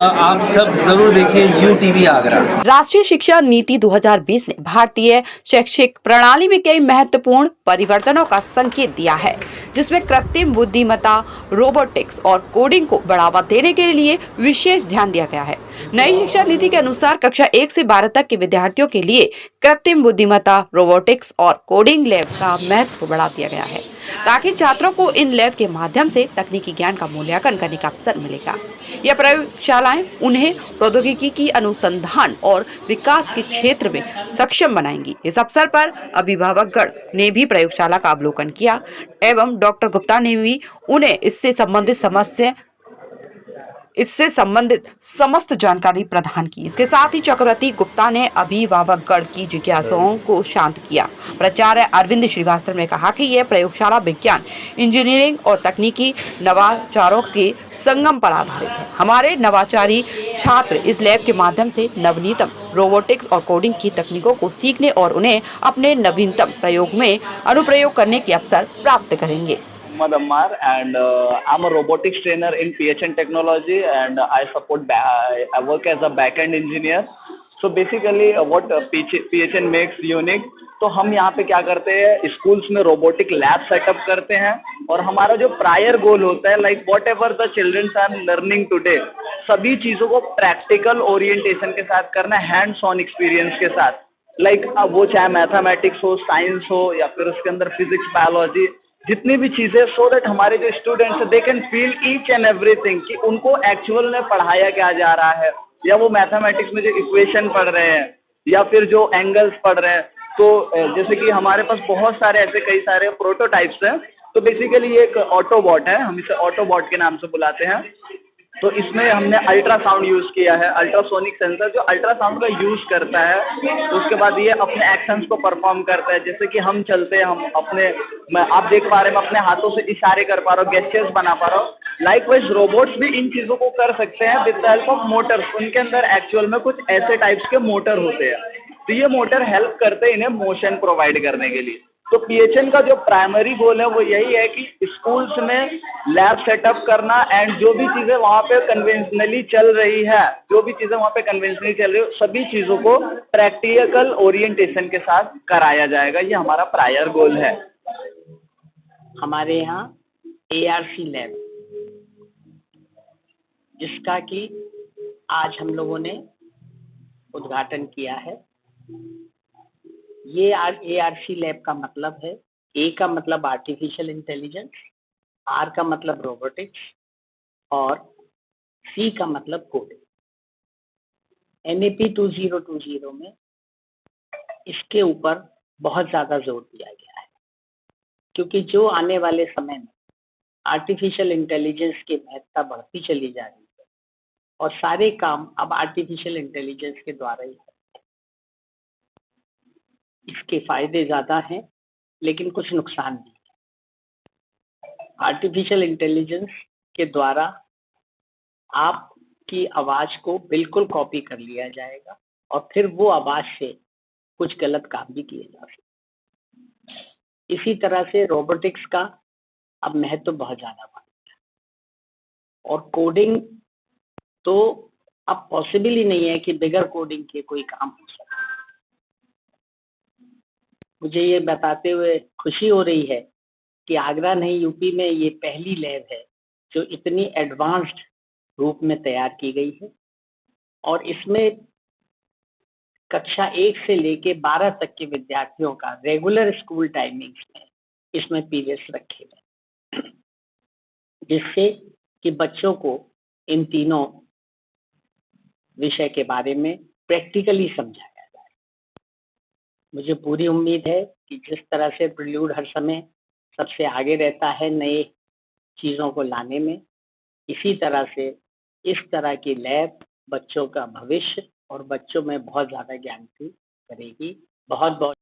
आप सब जरूर देखें यू टीवी आगरा। राष्ट्रीय शिक्षा नीति 2020 ने भारतीय शैक्षिक प्रणाली में कई महत्वपूर्ण परिवर्तनों का संकेत दिया है, जिसमें कृत्रिम बुद्धिमत्ता, रोबोटिक्स और कोडिंग को बढ़ावा देने के लिए विशेष ध्यान दिया गया है। नई शिक्षा नीति के अनुसार कक्षा 1 से 12 तक के विद्यार्थियों के लिए कृत्रिम बुद्धिमत्ता, रोबोटिक्स और कोडिंग लैब का महत्व बढ़ा दिया गया है, ताकि छात्रों को इन लैब के माध्यम से तकनीकी ज्ञान का मूल्यांकन करने का अवसर मिलेगा। यह प्रयोगशालाएं उन्हें प्रौद्योगिकी की अनुसंधान और विकास के क्षेत्र में सक्षम बनाएंगी। इस अवसर पर अभिभावकगण ने भी प्रयोगशाला का अवलोकन किया एवं डॉक्टर गुप्ता ने भी उन्हें इससे संबंधित समस्त जानकारी प्रदान की। इसके साथ ही चक्रवर्ती गुप्ता ने अभिभावकगण की जिज्ञासाओं को शांत किया। प्राचार्य अरविंद श्रीवास्तव ने कहा कि यह प्रयोगशाला विज्ञान, इंजीनियरिंग और तकनीकी नवाचारों के संगम पर आधारित है। हमारे नवाचारी छात्र इस लैब के माध्यम से नवनीतम रोबोटिक्स और कोडिंग की तकनीकों को सीखने और उन्हें अपने नवीनतम प्रयोग में अनुप्रयोग करने के अवसर प्राप्त करेंगे। Mohammad Ammar, and I'm a robotics trainer in PHN Technology, and I work as a backend engineer. So basically, what PHN makes unique, तो हम यहाँ पे क्या करते हैं, स्कूल्स में रोबोटिक लैब सेटअप करते हैं और हमारा जो प्रायर गोल होता है, like whatever the childrens are learning today, सभी चीज़ों को प्रैक्टिकल ओरिएंटेशन के साथ करना, हैंड्स ऑन एक्सपीरियंस के साथ, लाइक वो चाहे मैथमेटिक्स हो, साइंस हो, या फिर उसके अंदर फिजिक्स, बायोलॉजी, जितनी भी चीज़ें, सो दैट हमारे जो स्टूडेंट्स हैं they can feel each and everything, कि उनको एक्चुअल में पढ़ाया क्या जा रहा है, या वो मैथमेटिक्स में जो इक्वेशन पढ़ रहे हैं या फिर जो एंगल्स पढ़ रहे हैं। तो जैसे कि हमारे पास बहुत सारे ऐसे कई सारे प्रोटोटाइप्स हैं। तो बेसिकली ये एक ऑटोबॉट है, हम इसे ऑटोबॉट के नाम से बुलाते हैं। तो इसमें हमने अल्ट्रासाउंड यूज़ किया है, अल्ट्रासोनिक सेंसर जो अल्ट्रासाउंड का यूज़ करता है। तो उसके बाद ये अपने एक्शंस को परफॉर्म करता है, जैसे कि हम चलते हैं, हम अपने, आप देख पा रहे हैं, मैं अपने हाथों से इशारे कर पा रहा हूँ, गेस्चर्स बना पा रहा हूँ। लाइकवाइज रोबोट्स भी इन चीज़ों को कर सकते हैं with the help of Motors. उनके अंदर एक्चुअल में कुछ ऐसे टाइप्स के मोटर होते हैं, तो ये मोटर हेल्प करते हैं इन्हें मोशन प्रोवाइड करने के लिए। तो पीएचएन का जो प्राइमरी गोल है वो यही है कि स्कूल्स में लैब सेटअप करना, एंड जो भी चीज़ें वहाँ पे कन्वेंशनली चल रही है, सभी चीज़ों को प्रैक्टिकल ओरिएंटेशन के साथ कराया जाएगा। ये हमारा प्रायर गोल है। हमारे यहाँ एआरसी लैब, जिसका कि आज हम लोगों ने उद्घाटन किया है। ये एआरसी लैब का मतलब है, ए का मतलब आर्टिफिशियल इंटेलिजेंस, आर का मतलब रोबोटिक्स और सी का मतलब कोडिंग। एनईपी 2020 में इसके ऊपर बहुत ज़्यादा जोर दिया गया है, क्योंकि जो आने वाले समय में आर्टिफिशियल इंटेलिजेंस की महत्ता बढ़ती चली जा रही है और सारे काम अब आर्टिफिशियल इंटेलिजेंस के द्वारा ही है। इसके फायदे ज़्यादा हैं, लेकिन कुछ नुकसान भी हैं। आर्टिफिशियल इंटेलिजेंस के द्वारा आपकी आवाज़ को बिल्कुल कॉपी कर लिया जाएगा और फिर वो आवाज़ से कुछ गलत काम भी किए जा सकते। इसी तरह से रोबोटिक्स का अब महत्व बहुत ज़्यादा बढ़ गया और कोडिंग तो अब पॉसिबल ही नहीं है कि बगैर कोडिंग के कोई काम हो सके। मुझे ये बताते हुए खुशी हो रही है कि आगरा नहीं, यूपी में ये पहली लैब है जो इतनी एडवांस्ड रूप में तैयार की गई है और इसमें कक्षा 1 से लेके 12 तक के विद्यार्थियों का रेगुलर स्कूल टाइमिंग्स में इसमें पीरियड्स रखे गए, जिससे कि बच्चों को इन तीनों विषय के बारे में प्रैक्टिकली समझाया जाए। मुझे पूरी उम्मीद है कि जिस तरह से प्रिल्यूड हर समय सबसे आगे रहता है नए चीज़ों को लाने में, इसी तरह से इस तरह की लैब बच्चों का भविष्य और बच्चों में बहुत ज़्यादा ज्ञान की करेगी। बहुत बहुत